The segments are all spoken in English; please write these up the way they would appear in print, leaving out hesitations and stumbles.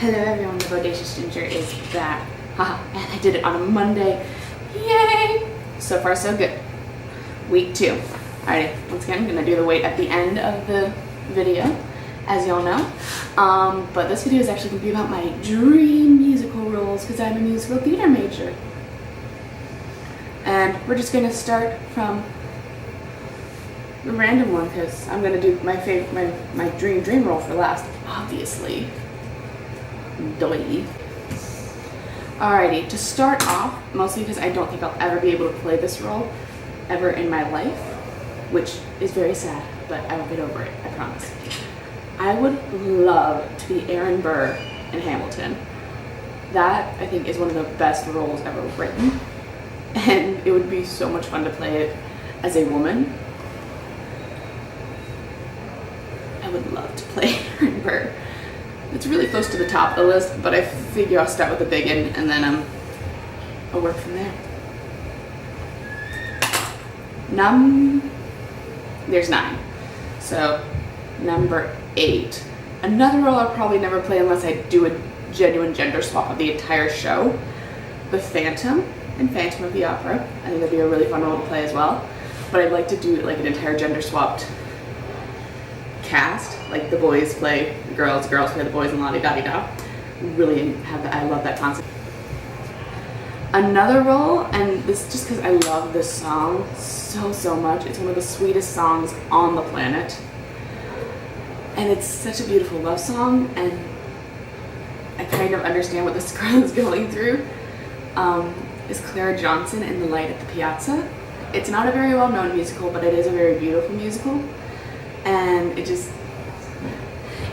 Hello everyone, the Bodacious Ginger is back. Haha, and I did it on a Monday. Yay! So far so good. Week 2. Alrighty, once again, I'm going to do the weight at the end of the video, as y'all know. But this video is actually going to be about my dream musical roles because I'm a musical theater major. And we're just going to start from the random one because I'm going to do my favorite, my dream role for last, obviously. Doy. Alrighty, to start off, mostly because I don't think I'll ever be able to play this role ever in my life, which is very sad, but I will get over it, I promise. I would love to be Aaron Burr in Hamilton. That, I think, is one of the best roles ever written, and it would be so much fun to play it as a woman. I would love to play Aaron Burr. It's really close to the top of the list, but I figure I'll start with the big one and then I'll work from there. There's 9. So number 8. Another role I'll probably never play unless I do a genuine gender swap of the entire show. The Phantom in Phantom of the Opera. I think that'd be a really fun role to play as well. But I'd like to do like an entire gender swapped cast, like the boys play the girls play the boys, and la-di-da-di-da. Really I love that concept. Another role, and this just because I love this song so much. It's one of the sweetest songs on the planet, and it's such a beautiful love song, and I kind of understand what this girl is going through. Is Clara Johnson in The Light at the Piazza. It's not a very well-known musical, but it is a very beautiful musical. And it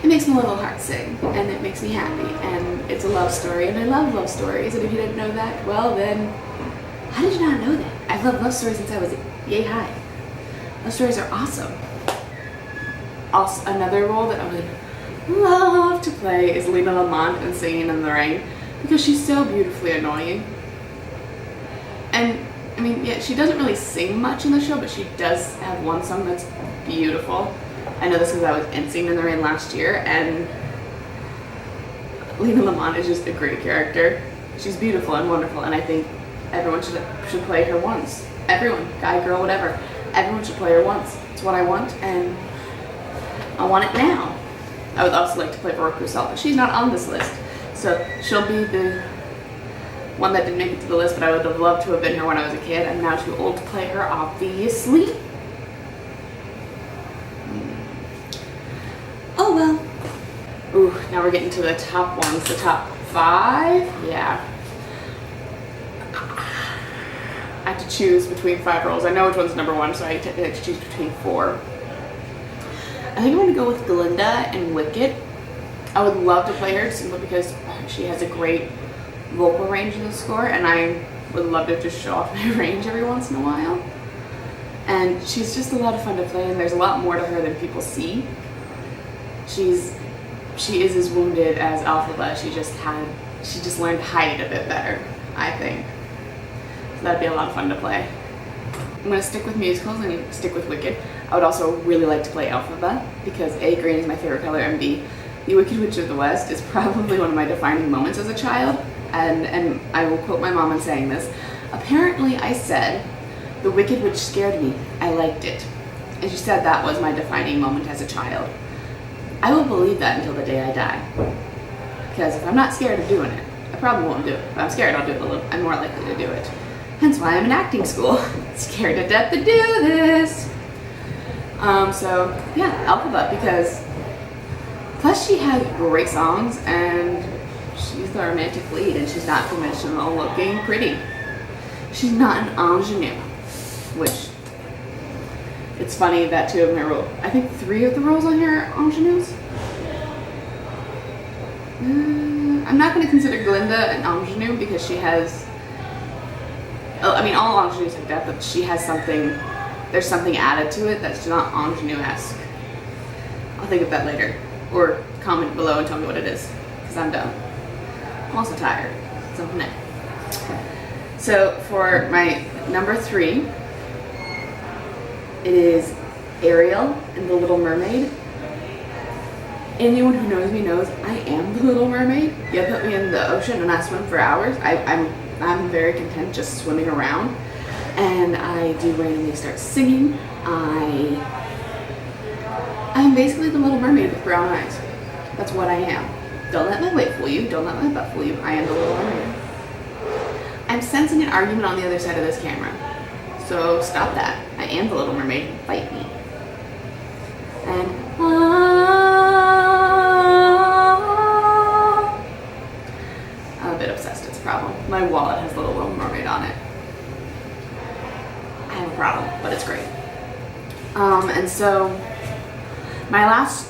makes my little heart sing, and it makes me happy, and it's a love story, and I love love stories, and if you didn't know that, well then, how did you not know that? I've loved love stories since I was yay high. Love stories are awesome. Also, another role that I would love to play is Lena Lamont in Singing in the Rain, because she's so beautifully annoying. And I mean, yeah, she doesn't really sing much in the show, but she does have one song that's beautiful. I know this because I was in Singing in the Rain last year, and Lena Lamont is just a great character. She's beautiful and wonderful, and I think everyone should play her once. Everyone, guy, girl, whatever. Everyone should play her once. It's what I want, and I want it now. I would also like to play Baroque Roussel, but she's not on this list, so she'll be the one that didn't make it to the list, but I would have loved to have been her when I was a kid. I'm now too old to play her, obviously. Oh well. Ooh, now we're getting to the top ones, the top 5. Yeah. I have to choose between 5 roles. I know which one's number 1, so I have to choose between 4. I think I'm going to go with Glinda in Wicked. I would love to play her simply because she has a great vocal range in the score, and I would love to just show off my range every once in a while. And she's just a lot of fun to play, and there's a lot more to her than people see. She is as wounded as Elphaba. She just learned to hide it a bit better, I think. So that'd be a lot of fun to play. I'm gonna stick with musicals and stick with Wicked. I would also really like to play Elphaba because A, green is my favorite color, and B, The Wicked Witch of the West is probably one of my defining moments as a child. And I will quote my mom in saying this. Apparently I said, "The Wicked Witch scared me. I liked it." And she said that was my defining moment as a child. I will believe that until the day I die. Because if I'm not scared of doing it, I probably won't do it. If I'm scared, I'll do it a little. I'm more likely to do it. Hence why I'm in acting school. Scared to death to do this. So yeah, Elphaba, because plus she has great songs, and she's the romantic lead, and she's not conventional looking pretty. She's not an ingenue, which it's funny that 2 of my roles, I think 3 of the roles on here are ingenues. I'm not going to consider Glinda an ingenue because she has, I mean all ingenues have depth, but she has something, there's something added to it that's not ingenue-esque. I'll think of that later, or comment below and tell me what it is, because I'm dumb. I'm also tired, so nah. So for my number 3, it is Ariel in The Little Mermaid. Anyone who knows me knows I am the Little Mermaid. You put me in the ocean and I swim for hours. I'm very content just swimming around, and I do randomly start singing. I'm basically the Little Mermaid with brown eyes. That's what I am. Don't let my weight fool you. Don't let my butt fool you. I am the Little Mermaid. I'm sensing an argument on the other side of this camera, so stop that. I am the Little Mermaid. Fight me. And I'm a bit obsessed. It's a problem. My wallet has the Little Mermaid on it. I have a problem, but it's great. And so my last.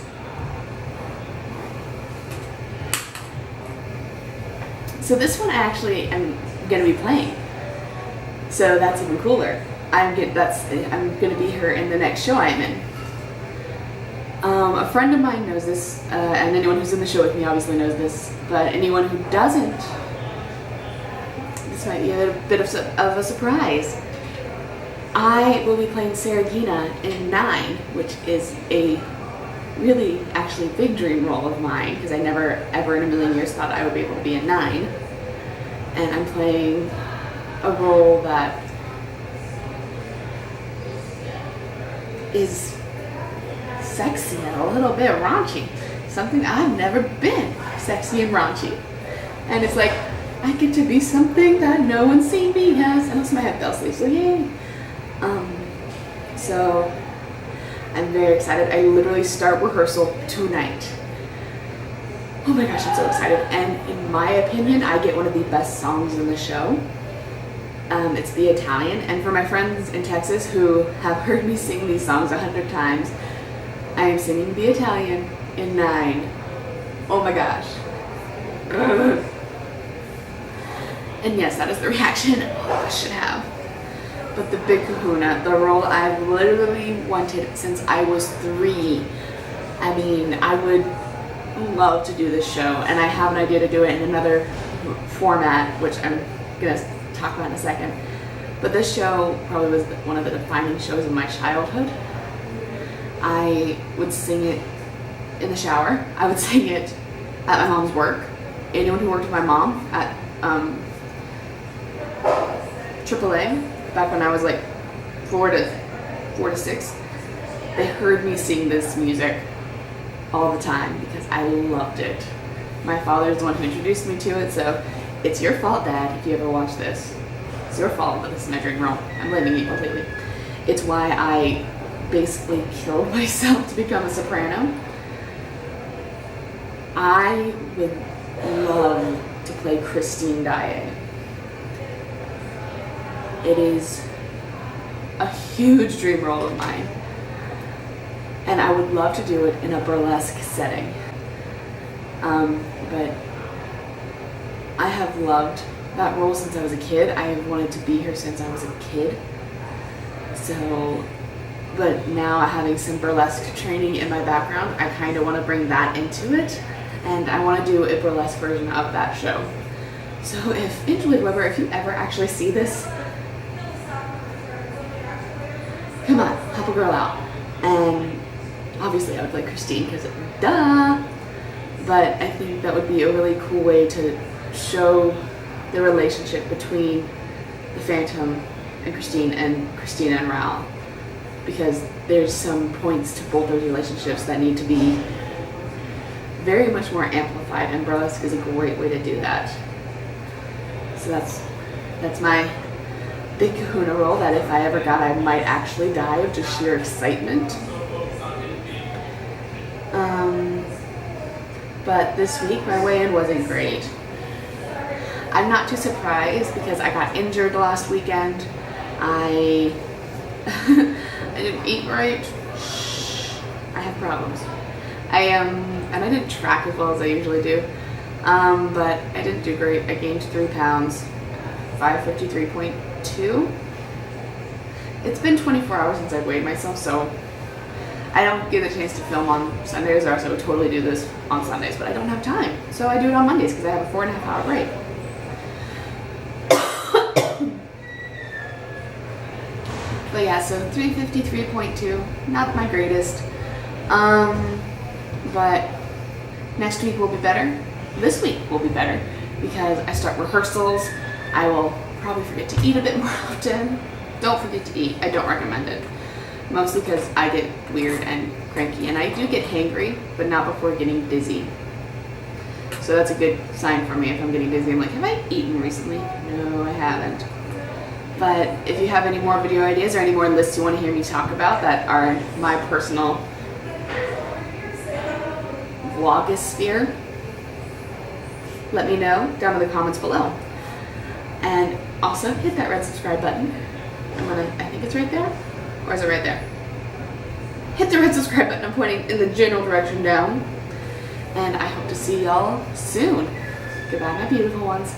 So this one I actually am going to be playing. So that's even cooler. I'm going to be her in the next show I am in. A friend of mine knows this, and anyone who's in the show with me obviously knows this, but anyone who doesn't, this might be a bit of a surprise. I will be playing Saragina in 9, which is a really actually big dream role of mine, because I never ever in a million years thought I would be able to be in 9. And I'm playing a role that is sexy and a little bit raunchy. Something I've never been, sexy and raunchy. And it's like, I get to be something that no one's seen me as. And also I have bell sleeves, so yay. So I'm very excited. I literally start rehearsal tonight. Oh my gosh, I'm so excited. And in my opinion, I get one of the best songs in the show. It's The Italian. And for my friends in Texas who have heard me sing these songs 100 times, I am singing The Italian in 9. Oh my gosh. And yes, that is the reaction I should have. But the big kahuna, the role I've literally wanted since I was 3. I mean, I would love to do this show, and I have an idea to do it in another format, which I'm gonna talk about in a second. But this show probably was one of the defining shows of my childhood. I would sing it in the shower. I would sing it at my mom's work. Anyone who worked with my mom at AAA, back when I was like 4 to 6, they heard me sing this music all the time because I loved it. My father's the one who introduced me to it, so it's your fault, Dad, if you ever watch this. It's your fault that this is my dream role. I'm blaming you completely. It's why I basically killed myself to become a soprano. I would love to play Christine Daae. It is a huge dream role of mine. And I would love to do it in a burlesque setting. But I have loved that role since I was a kid. I have wanted to be her since I was a kid. So, but now having some burlesque training in my background, I kind of want to bring that into it. And I want to do a burlesque version of that show. So if Angela Weber, if you ever actually see this, come on, help a girl out. And obviously I would play Christine because duh. But I think that would be a really cool way to show the relationship between the Phantom and Christine and Raoul. Because there's some points to both those relationships that need to be very much more amplified, and burlesque is a great way to do that. So that's my big kahuna role that if I ever got, I might actually die of just sheer excitement. But this week my weigh-in wasn't great. I'm not too surprised because I got injured last weekend. I didn't eat right. I have problems. And I didn't track as well as I usually do. But I didn't do great. I gained 3 pounds, 553.2. It's been 24 hours since I've weighed myself, so I don't get a chance to film on Sundays, or else I would totally do this on Sundays, but I don't have time. So I do it on Mondays because I have a 4.5 hour break. But yeah, so 353.2, not my greatest. But Next week will be better. This week will be better because I start rehearsals. I will probably forget to eat a bit more often. Don't forget to eat. I don't recommend it. Mostly because I get weird and cranky, and I do get hangry, but not before getting dizzy. So that's a good sign for me if I'm getting dizzy. I'm like, have I eaten recently? No, I haven't. But if you have any more video ideas or any more lists you want to hear me talk about that are my personal vlogosphere, let me know down in the comments below. And also hit that red subscribe button. I think it's right there. Or is it right there? Hit the red subscribe button. I'm pointing in the general direction down. And I hope to see y'all soon. Goodbye, my beautiful ones.